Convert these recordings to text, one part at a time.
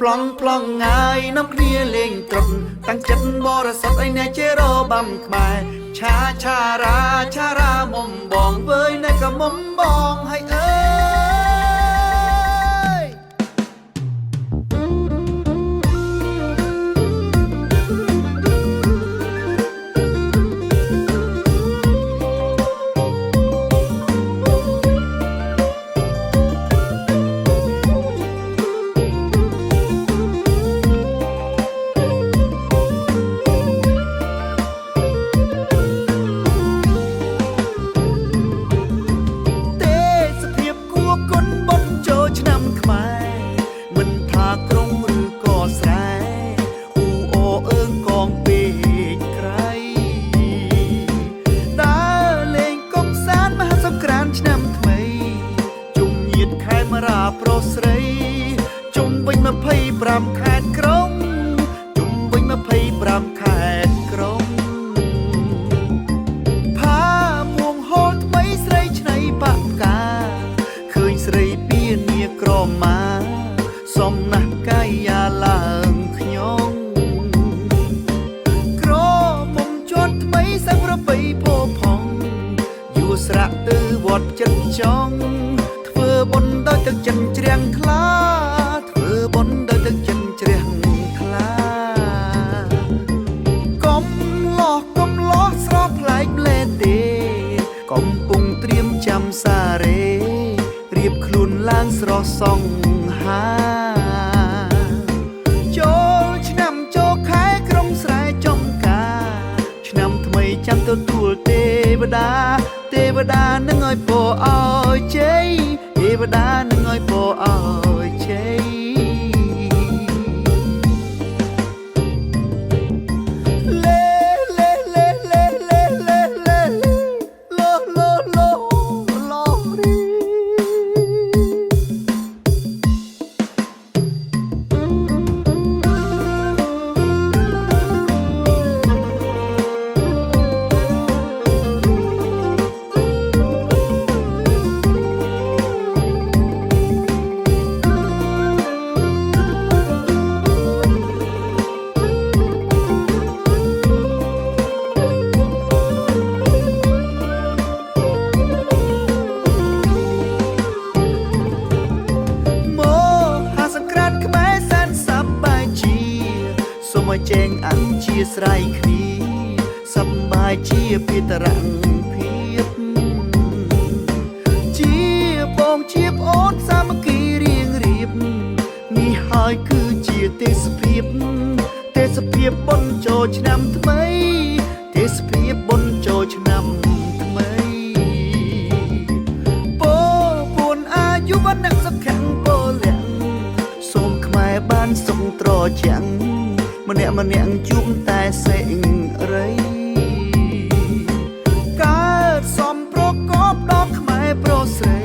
ប្លង់ប្លង់ងាយនាំគ្នាលេងត្រប់តាំងចិត្តបរិសុទ្ធឲ្យអ្នកជារបាំខ្មែរឆាឆារាមុំបងវើយអ្នកក៏មុំបងឲ្យអើយប្រុសស្រីជុំវិញ25ខេត្តក្រុងជុំវិញ25ខេត្តក្រុងផាមួងហូលថ្មីស្រីឆ្នៃបាក់ផ្កាឃើញស្រីពៀនីក្រមាសំណាស់កាយាឡើងខ្ញុំក្រមុំជាត់ថ្មីសាំងប្របីពោផងយួរស្រាក់ទៅវត្តចិត្តចង់ធ្វើបុណ្យដោយទឹកចិនជ្រះថ្លាធ្វើបុណ្យដោយទឹកចិនជ្រះថ្លាកុំលោះស្រស់ប្លែកលែទេកំពុងត្រៀមចាំសារេរៀបខ្លួនឡើងស្រស់សង្ហាចូលឆ្នាំចូលខែក្រុងស្រែចំការឆ្នាំថ្មីចាំទទួលទេវតានឹងឲ្យពរឲ្យជ័យទេវតានឹងឲ្យពរឲ្យជ័យចែងអញជាស្រ័យគ្នាសប្បាយជាពីតរងភាពជាបងជាប្អូនសាមគ្គីរៀងរៀបនេះហើយគឺជាទេសភាពបុណ្យចូលឆ្នាំថ្មីទេសភាពបុណ្យចូលឆ្នាំថ្មីពោពួនអាយុវណ្ណៈសុខៈពលៈសូមខ្មែរបានសុខត្រជាំងម្នាក់ជួបតែសេងរីកើតសំប្រកបដល់ខ្មែរប្រុសស្រី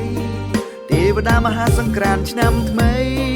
ទេវតាមហាសង្ក្រាន្តឆ្នាំថ្មី